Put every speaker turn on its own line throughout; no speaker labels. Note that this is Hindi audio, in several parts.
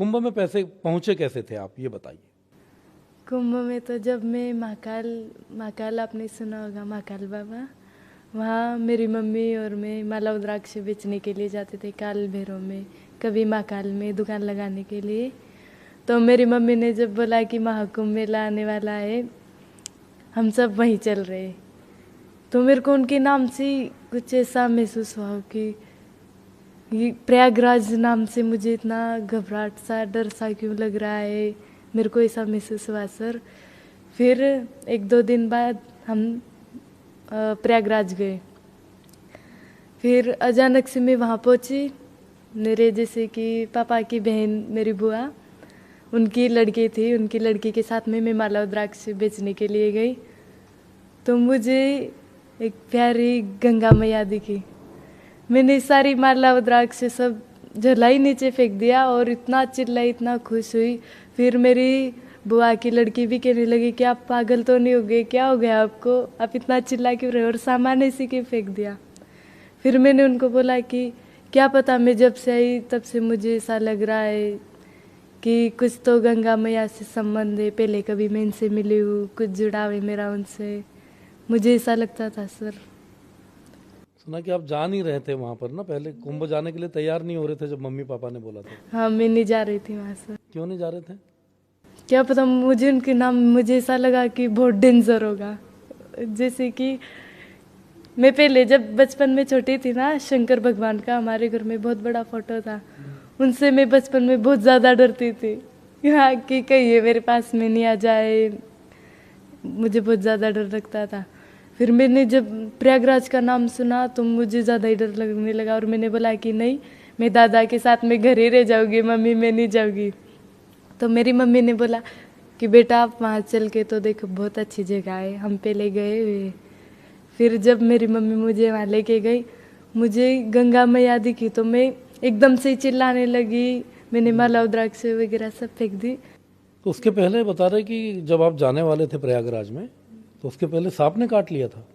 कुंभ में पैसे पहुंचे कैसे थे आप, ये बताइए।
कुंभ में तो जब मैं महाकाल महाकाल आपने सुना होगा, महाकाल बाबा, वहाँ मेरी मम्मी और मैं माला रुद्राक्ष बेचने के लिए जाते थे काल भैरव में, कभी महाकाल में दुकान लगाने के लिए। तो मेरी मम्मी ने जब बोला कि महाकुंभ मेला आने वाला है, हम सब वहीं चल रहे, तो मेरे को उनके नाम से कुछ ऐसा महसूस हुआ कि ये प्रयागराज नाम से मुझे इतना घबराहट सा, डर सा क्यों लग रहा है, मेरे को ऐसा महसूस हुआ सर। फिर 1-2 दिन बाद हम प्रयागराज गए। फिर अचानक से मैं वहाँ पहुँची। मेरे जैसे कि पापा की बहन, मेरी बुआ, उनकी लड़की थी, उनकी लड़की के साथ में मैं माला रुद्राक्ष बेचने के लिए गई। तो मुझे एक प्यारी गंगा मैया दिखी। मैंने सारी माला रुद्राक्ष सब झोला नीचे फेंक दिया और इतना चिल्लाई, इतना खुश हुई। फिर मेरी बुआ की लड़की भी कहने लगी कि आप पागल तो नहीं हो गए, क्या हो गया आपको, आप इतना चिल्ला क्यों रहे हो, और सामान इसी के फेंक दिया। फिर मैंने उनको बोला कि क्या पता, मैं जब से आई तब से मुझे ऐसा लग रहा है कि कुछ तो गंगा मैया से संबंध है, पहले कभी मैं इनसे मिली हूँ, कुछ जुड़ाव है मेरा उनसे, मुझे ऐसा लगता था सर।
सुना कि आप जा नहीं रहे थे वहां पर ना, पहले कुंभ जाने के लिए तैयार नहीं हो रहे थे जब मम्मी पापा ने बोला था।
हाँ, मैं नहीं जा रही थी वहाँ सर।
क्यों नहीं जा रहे थे?
क्या पता, मुझे उनके नाम, मुझे ऐसा लगा कि बहुत डेंजर होगा। जैसे कि मैं पहले जब बचपन में छोटी थी ना, शंकर भगवान का हमारे घर में बहुत बड़ा फोटो था, उनसे मैं बचपन में बहुत ज़्यादा डरती थी। हाँ, कि कहीं ये मेरे पास में नहीं आ जाए, मुझे बहुत ज़्यादा डर लगता था। फिर मैंने जब प्रयागराज का नाम सुना तो मुझे ज़्यादा ही डर लगने लगा, और मैंने बोला कि नहीं, मैं दादा के साथ में घर ही रह जाऊँगी, मम्मी मैं नहीं जाऊँगी। तो मेरी मम्मी ने बोला कि बेटा आप वहाँ चल के तो देखो, बहुत अच्छी जगह है, हम पहले गए हुए। फिर जब मेरी मम्मी मुझे वहाँ लेके गई, मुझे गंगा मैया दिखी तो मैं एकदम से चिल्लाने लगी, मैंने माला रुद्राक्ष वगैरह सब फेंक दी।
तो उसके पहले बता रहे कि जब आप जाने वाले थे प्रयागराज में, तो उसके पहले सांप ने काट लिया था।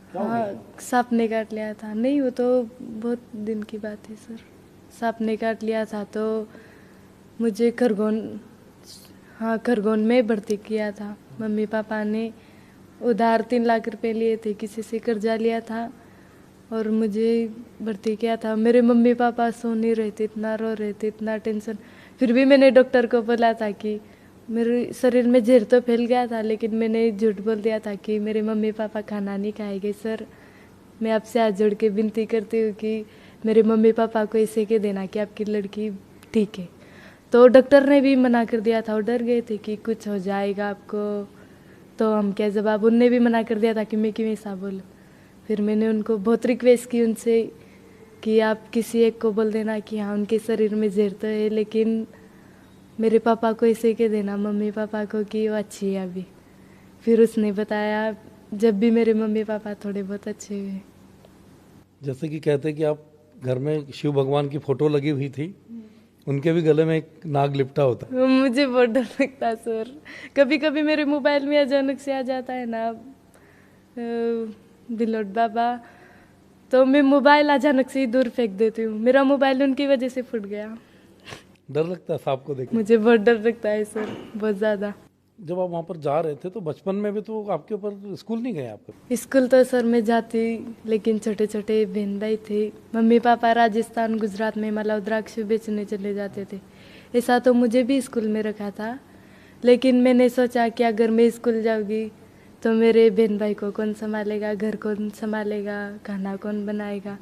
हाँ, सांप ने काट लिया था। नहीं, वो तो बहुत दिन की बात है सर। सांप ने काट लिया था तो मुझे खरगोन में भर्ती किया था। मम्मी पापा ने उधार 3 लाख रुपए लिए थे, किसी से कर्जा लिया था और मुझे भर्ती किया था। मेरे मम्मी पापा सो नहीं रहे थे, इतना रो रहे थे, इतना टेंशन। फिर भी मैंने डॉक्टर को बोला था कि मेरे शरीर में जहर तो फैल गया था, लेकिन मैंने झूठ बोल दिया था कि मेरे मम्मी पापा खाना नहीं खाएंगे। सर, मैं आपसे हाथ जोड़ के विनती करती हूँ कि मेरे मम्मी पापा को ऐसे कह देना कि आपकी लड़की ठीक है। तो डॉक्टर ने भी मना कर दिया था, वो डर गए थे कि कुछ हो जाएगा आपको, तो हम क्या जवाब, उनने भी मना कर दिया था कि मैं क्यों ऐसा बोलूं। फिर मैंने उनको बहुत रिक्वेस्ट की उनसे कि आप किसी एक को बोल देना कि हाँ, उनके शरीर में जहर तो है, लेकिन मेरे पापा को ऐसे कह देना, मम्मी पापा को, कि वो अच्छी है अभी। फिर उसने बताया, जब भी मेरे मम्मी पापा थोड़े बहुत अच्छे हुए।
जैसे कि कहते कि आप घर में शिव भगवान की फोटो लगी हुई थी, उनके भी गले में एक नाग लिपटा होता है।
मुझे बहुत डर लगता है सर। कभी कभी मेरे मोबाइल में अचानक से आ जाता है ना बिलोट बाबा, तो मैं मोबाइल अचानक से ही दूर फेंक देती हूँ। मेरा मोबाइल उनकी वजह से फूट गया।
डर लगता है सांप को देख के?
मुझे बहुत डर लगता है सर, बहुत ज़्यादा।
जब आप वहाँ पर जा रहे थे तो बचपन में भी तो आपके ऊपर स्कूल नहीं गए आपके?
स्कूल तो सर मैं जाती, लेकिन छोटे छोटे बहन भाई थे। मम्मी पापा राजस्थान गुजरात में माला रुद्राक्ष बेचने चले जाते थे। ऐसा तो मुझे भी स्कूल में रखा था, लेकिन मैंने सोचा कि अगर मैं स्कूल जाऊँगी तो मेरे बहन भाई को कौन संभालेगा, घर कौन संभालेगा, खाना कौन बनाएगा।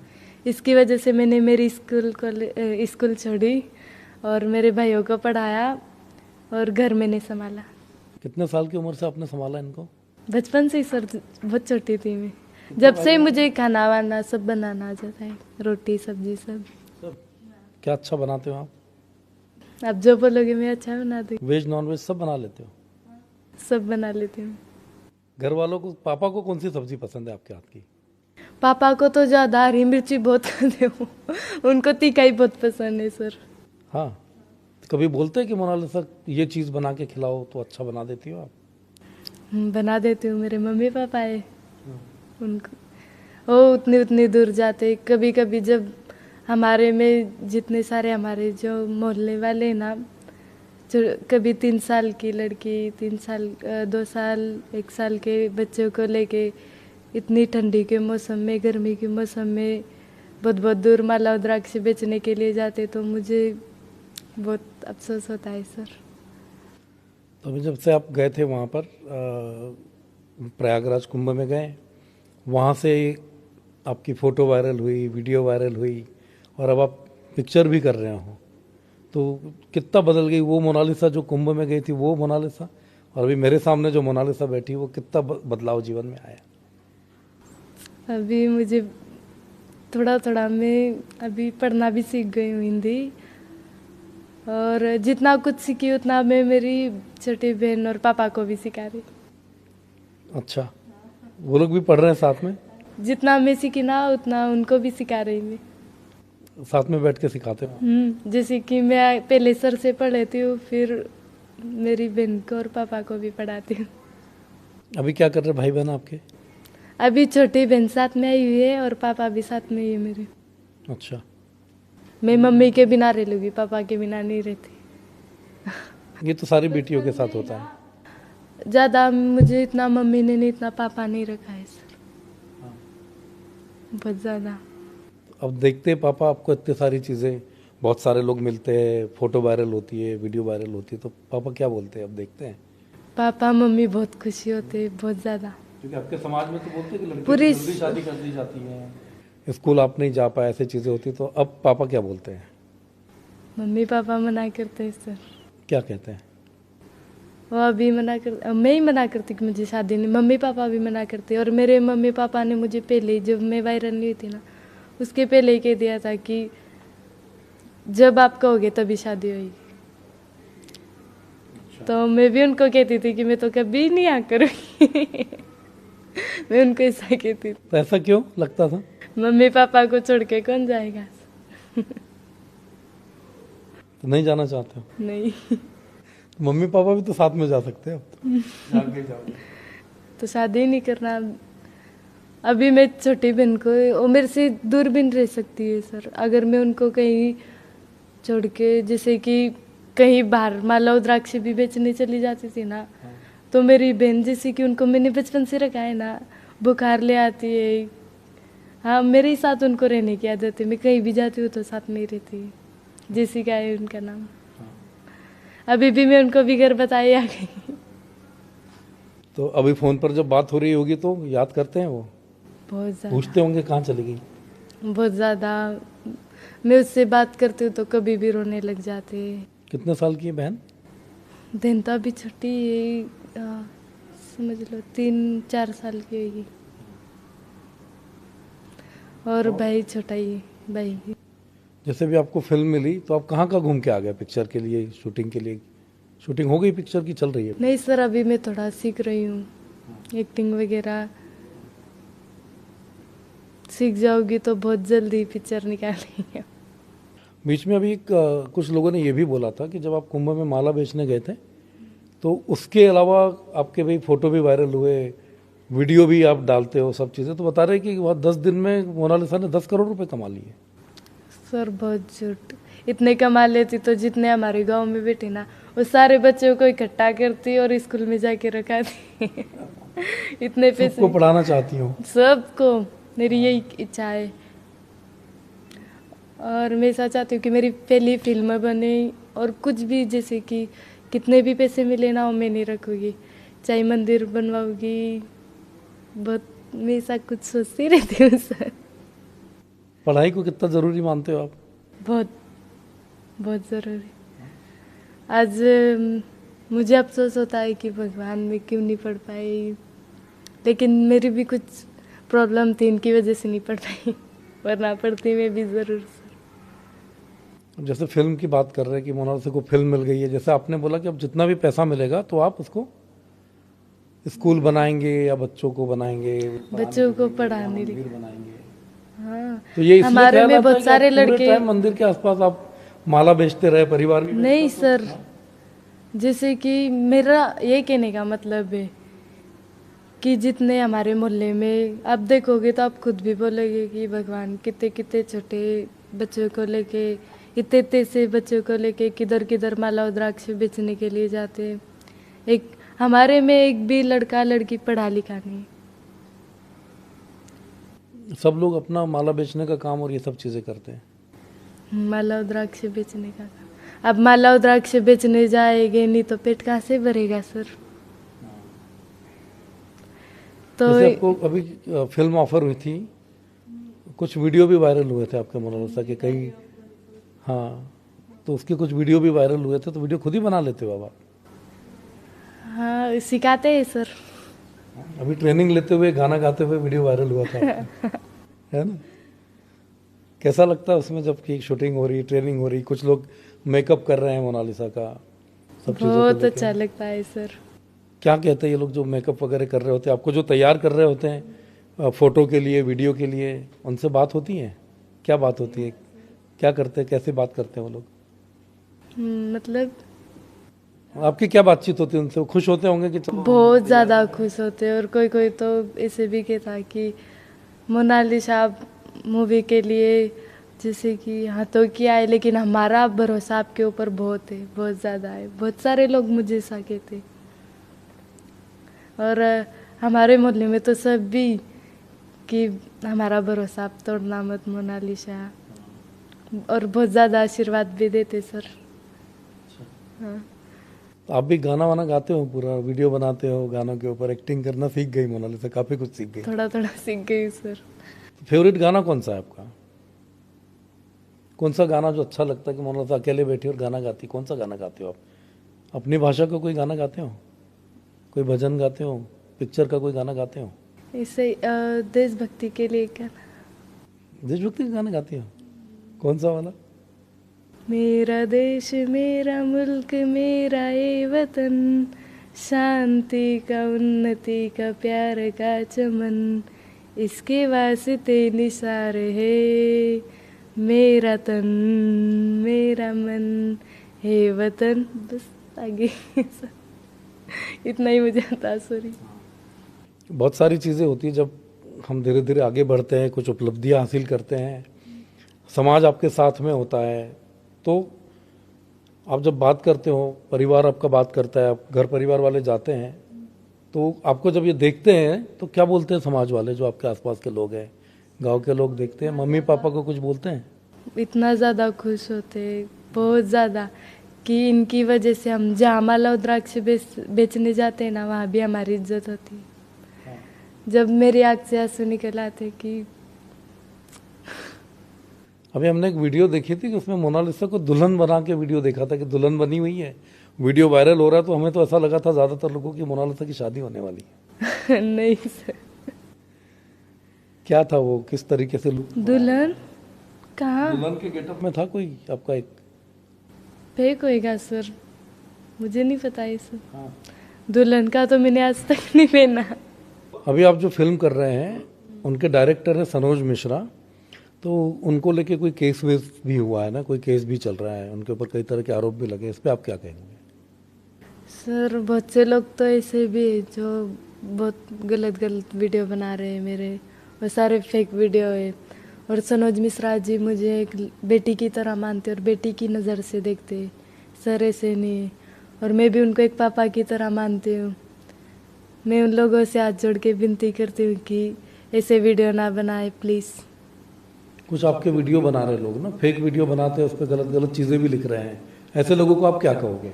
इसकी वजह से मैंने मेरी स्कूल छोड़ी और मेरे भाइयों को पढ़ाया और घर मैंने संभाला।
कितने साल की उम्र से आपने संभाला इनको?
बचपन से ही सर, बहुत छोटी थी मैं, जब से मुझे खाना वाना सब बनाना आ जाता है, रोटी सब्जी सब।
क्या अच्छा बनाते हो आप?
आप जो बोलोगे मैं अच्छा बना दूँ।
वेज नॉन वेज सब बना लेते हो?
सब बना लेती हूँ।
घर वालों को, पापा को कौन सी सब्जी पसंद है आपके हाथ की?
पापा को तो ज़्यादा हरी मिर्ची बहुत खाते हो, उनको तीखा ही बहुत पसंद है सर।
हाँ, तो कभी बोलते हैं कि मोनालिसा ये चीज़ बना के खिलाओ तो अच्छा बना देती हो आप?
बना देती हूँ। मेरे मम्मी पापा है, उनको वो उतनी उतनी दूर जाते, कभी कभी जब हमारे में जितने सारे हमारे जो मोहल्ले वाले हैं ना, जो कभी 3 साल की लड़की, 3 साल 2 साल 1 साल के बच्चों को लेके इतनी ठंडी के मौसम में, गर्मी के मौसम में बहुत बहुत दूर माला रुद्राक्ष बेचने के लिए जाते, तो मुझे बहुत अफसोस होता है सर।
तो अभी जब से आप गए थे वहाँ पर प्रयागराज कुंभ में गए, वहाँ से आपकी फ़ोटो वायरल हुई, वीडियो वायरल हुई और अब आप पिक्चर भी कर रहे हो, तो कितना बदल गई वो मोनालिसा जो कुंभ में गई थी, वो मोनालिसा, और अभी मेरे सामने जो मोनालिसा बैठी, वो कितना बदलाव जीवन में आया?
अभी मुझे थोड़ा थोड़ा मैं अभी पढ़ना भी सीख गई हूँ हिंदी, और जितना कुछ सीखी उतना मैं मेरी छोटी बहन और पापा को भी सिखा रही।
अच्छा, वो लोग भी पढ़ रहे हैं साथ में?
जितना मैं सीखी ना उतना उनको भी सिखा रही मैं।
साथ में बैठ के सिखाते हो?
जैसे कि मैं पहले सर से पढ़ लेती हूँ, फिर मेरी बहन को और पापा को भी पढ़ाती हूँ।
अभी क्या कर रहे भाई बहन आपके?
अभी छोटी बहन साथ में आई हुई है और पापा भी साथ में ही है मेरे।
अच्छा,
मैं मम्मी के बिना रह लूँगी, पापा के बिना नहीं रहती।
ये तो सारी बेटियों के साथ होता है।
ज़्यादा मुझे इतना मम्मी ने नहीं, इतना पापा नहीं रखा है सर, बहुत ज़्यादा।
अब देखते हैं पापा आपको इतनी सारी चीज़ें, बहुत सारे लोग मिलते हैं, फोटो वायरल होती है, वीडियो वायरल होती है, तो पापा क्या बोलते हैं अब देखते हैं?
पापा मम्मी बहुत खुशी होते हैं, बहुत ज़्यादा।
क्योंकि आपके समाज में तो बोलते हैं कि लड़की
पूरी
जल्दी शादी कर दी जाती है, स्कूल आप नहीं जा पाए, ऐसी चीज़ें होती, तो अब पापा क्या बोलते हैं?
मम्मी पापा मना करते हैं सर।
क्या कहते हैं?
वो अभी मना कर, मैं ही मना करती कि मुझे शादी नहीं, मम्मी पापा भी मना करते। और मेरे मम्मी पापा ने मुझे पहले ही, जब मैं वायरल नहीं हुई थी ना, उसके पहले ही कह दिया था कि जब आप कहोगे तभी शादी होगी। तो मैं भी उनको कहती थी कि मैं तो कभी नहीं आ करूँगी। मैं उनको ऐसा कहती थी।
तो ऐसा क्यों लगता था?
मम्मी पापा को छोड़ के कौन जाएगा?
तो नहीं जाना चाहते हो?
नहीं।
मम्मी पापा भी तो साथ में जा सकते हैं, अब तो जाओगे।
तो शादी ही नहीं करना। अभी मैं छोटी बहन को, वो मेरे से दूर भी नहीं रह सकती है सर। अगर मैं उनको कहीं छोड़ के, जैसे कि कहीं बाहर माला रुद्राक्ष भी बेचने चली जाती थी ना, तो मेरी बहन, जैसे कि उनको मैंने बचपन से रखा है ना, बुखार ले आती है, हाँ मेरे ही साथ उनको रहने की आदत है। मैं कहीं भी जाती हूँ तो साथ में ही रहती है। जेसिका है उनका नाम। अभी भी मैं उनको भी घर बताई आ गई।
तो अभी फोन पर जब बात हो रही होगी तो याद करते हैं वो?
बहुत ज़्यादा।
पूछते होंगे कहाँ चली गई?
बहुत ज़्यादा। मैं उससे बात करती हूँ तो कभी भी रोने लग जाते हैं।
कितने साल की है बहन?
बहन तो अभी छोटी है, समझ लो 3-4 साल की होगी। और भाई छोटा ही है, भाई।
जैसे भी आपको फिल्म मिली तो आप कहाँ घूम के आ गए पिक्चर के लिए, शूटिंग के लिए? शूटिंग हो गई पिक्चर की, चल रही है?
नहीं सर, अभी मैं थोड़ा सीख रही हूँ, एक्टिंग वगैरह सीख जाओगी तो बहुत जल्दी पिक्चर निकालेंगे।
बीच में अभी कुछ लोगों ने ये भी बोला था कि जब आप कुंभ में माला बेचने गए थे तो उसके अलावा आपके भाई फोटो भी वायरल हुए, वीडियो भी आप डालते हो, सब चीज़ें, तो बता रहे कि वह 10 दिन में मोनालिसा ने 10 करोड़ रुपए कमा लिए। सर
बहुत झूठ। इतने कमा लेती तो जितने हमारे गांव में बेटे ना, वो सारे बच्चों को इकट्ठा करती और स्कूल में जाके रखाती। इतने पैसे
सबको पढ़ाना चाहती हूँ?
सबको, मेरी यही इच्छा है। और मैं ऐसा चाहती हूँ कि मेरी पहली फिल्म बने, और कुछ भी, जैसे कि कितने भी पैसे मिले ना, वो मैं नहीं रखूँगी, चाहे मंदिर बनवाऊँगी। बहुत मैं ऐसा कुछ सोचती रहती हूँ सर।
पढ़ाई को कितना ज़रूरी मानते हो आप?
बहुत बहुत ज़रूरी। आज मुझे अफसोस होता है कि भगवान मैं क्यों नहीं पढ़ पाई, लेकिन मेरी भी कुछ प्रॉब्लम थी, इनकी वजह से नहीं पढ़ पाई, वरना पढ़ती मैं भी ज़रूर सर।
जैसे फिल्म की बात कर रहे हैं कि मोनालिसा को फिल्म मिल गई है, जैसे आपने बोला कि अब जितना भी पैसा मिलेगा तो आप उसको स्कूल बनाएंगे या बच्चों को बनाएंगे,
बच्चों को पढ़ाने
मंदिर बनाएंगे।
हाँ,
तो ये इसलिए
हमारे
ख्याल
में
आता
बहुत
है कि
सारे
आप पूरे
लड़के।
टाइम मंदिर के आसपास आप माला बेचते रहे, परिवार भी
नहीं सर, जैसे कि मेरा ये कहने का मतलब है कि जितने हमारे मोहल्ले में आप देखोगे तो आप खुद भी बोलोगे कि भगवान कितने कितने छोटे बच्चों को लेके, इतने इतने से बच्चों को लेके किधर किधर माला रुद्राक्ष बेचने के लिए जाते हैं। एक हमारे में एक भी लड़का लड़की पढ़ा लिखा नहीं।
सब लोग अपना माला बेचने का काम और ये सब चीज़ें करते हैं।
माला रुद्राक्ष बेचने का काम। अब माला रुद्राक्ष बेचने जाएंगे नहीं तो पेट कहाँ से भरेगा सर। तो
जैसे आपको अभी फिल्म ऑफर हुई थी, कुछ वीडियो भी वायरल हुए थे आपके मोनालिसा के कई। हाँ, तो उसके कुछ वीडियो भी वायरल हुए थे, तो वीडियो खुद ही बना लेते हो आप?
हाँ, सिखाते हैं सर।
अभी ट्रेनिंग लेते हुए गाना गाते हुए वीडियो वायरल हुआ था आपका, है ना? कैसा लगता है उसमें जब की शूटिंग हो रही, ट्रेनिंग हो रही, कुछ लोग मेकअप कर रहे हैं मोनालिसा का, सब चीज़ों को
बहुत
लेके?
अच्छा लगता है सर।
क्या कहते हैं ये लोग जो मेकअप वगैरह कर रहे होते हैं, आपको जो तैयार कर रहे होते हैं फोटो के लिए, वीडियो के लिए, उनसे बात होती है? क्या बात होती है, क्या करते हैं, कैसे बात करते हैं वो लोग?
मतलब
आपकी क्या बातचीत होती है उनसे? वो खुश होते होंगे कि चलो?
बहुत ज़्यादा खुश होते हैं। और कोई कोई तो ऐसे भी कहता कि मोनालिसा मूवी के लिए जैसे कि हाथों की आए, लेकिन हमारा भरोसा आपके ऊपर बहुत है, बहुत ज़्यादा है। बहुत सारे लोग मुझे ऐसा कहते। और हमारे मोहल्ले में तो सब भी कि हमारा भरोसा आप तोड़ना मत मोनालिसा, और बहुत ज़्यादा आशीर्वाद भी देते सर। हाँ।
तो आप भी गाना वाना गाते हो, पूरा वीडियो बनाते हो, गानों के ऊपर एक्टिंग करना सीख गई मोनालिसा, काफ़ी कुछ सीख गई।
थोड़ा थोड़ा सीख गई सर।
तो फेवरेट गाना कौन सा है आपका? कौन सा गाना जो अच्छा लगता है कि मोनालिसा अकेले बैठी और गाना गाती? कौन सा गाना गाते हो आप? अपनी भाषा का कोई गाना गाते हो, कोई भजन गाते हो, पिक्चर का कोई गाना गाते हो?
ऐसे देशभक्ति के लिए गाना।
देशभक्ति का गाना गाती हो? कौन सा वाला?
मेरा देश मेरा मुल्क मेरा ये वतन, शांति का उन्नति का प्यार का चमन, इसके वास्ते निसार है मेरा तन मेरा मन है वतन। बस आगे इतना ही मुझे आता है, सॉरी।
बहुत सारी चीज़ें होती है जब हम धीरे धीरे आगे बढ़ते हैं, कुछ उपलब्धियां हासिल करते हैं, समाज आपके साथ में होता है, तो आप जब बात करते हो, परिवार आपका बात करता है, आप घर परिवार वाले जाते हैं, तो आपको जब ये देखते हैं तो क्या बोलते हैं समाज वाले, जो आपके आसपास के लोग हैं, गांव के लोग देखते हैं, मम्मी पापा को कुछ बोलते हैं?
इतना ज़्यादा खुश होते, बहुत ज़्यादा, कि इनकी वजह से हम जहाँ माला रुद्राक्ष बेचने जाते हैं ना, वहाँ भी हमारी इज्जत होती है। जब मेरी आँख से आंसू निकल आते कि
अभी हमने एक वीडियो देखी थी कि उसमें मोनालिसा को दुल्हन बना के वीडियो देखा था कि दुल्हन बनी हुई है, वीडियो वायरल हो रहा है, तो हमें तो ऐसा लगा था ज़्यादातर लोगों की मोनालिसा की शादी होने वाली है।
नहीं सर।
क्या था वो, किस तरीके से लुक?
दुल्हन कहाँ
दुल्हन के गेटअप में था कोई आपका एक?
फेक होएगा सर, मुझे नहीं पता ये सब। दुल्हन का तो मैंने आज तक नहीं पहना।
अभी आप जो फिल्म कर रहे हैं, उनके डायरेक्टर है सनोज मिश्रा, तो उनको लेके कोई केस वेस भी हुआ है ना, कोई केस भी चल रहा है, उनके ऊपर कई तरह के आरोप भी लगे, इस पे आप क्या कहेंगे?
सर बहुत से लोग तो ऐसे भी है जो बहुत गलत गलत वीडियो बना रहे हैं मेरे, वो सारे फेक वीडियो है। और सनोज मिश्रा जी मुझे एक बेटी की तरह मानते और बेटी की नज़र से देखते, सर ऐसे नहीं है। और मैं भी उनको एक पापा की तरह मानती हूँ। मैं उन लोगों से हाथ जोड़ के विनती करती हूँ कि ऐसे वीडियो ना बनाए प्लीज़।
कुछ आपके वीडियो बना रहे लोग ना, फेक वीडियो बनाते हैं, उस पर गलत गलत चीज़ें भी लिख रहे हैं, ऐसे लोगों को आप क्या कहोगे?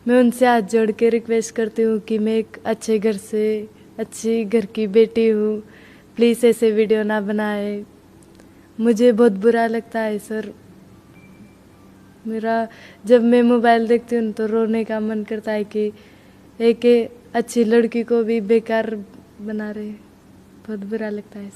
मैं उनसे हाथ जोड़ के रिक्वेस्ट करती हूँ कि मैं एक अच्छे घर से अच्छी घर की बेटी हूँ, प्लीज़ ऐसे वीडियो ना बनाए। मुझे बहुत बुरा लगता है सर, मेरा जब मैं मोबाइल देखती हूँ तो रोने का मन करता है कि एक अच्छी लड़की को भी बेकार बना रहे, बहुत बुरा लगता है।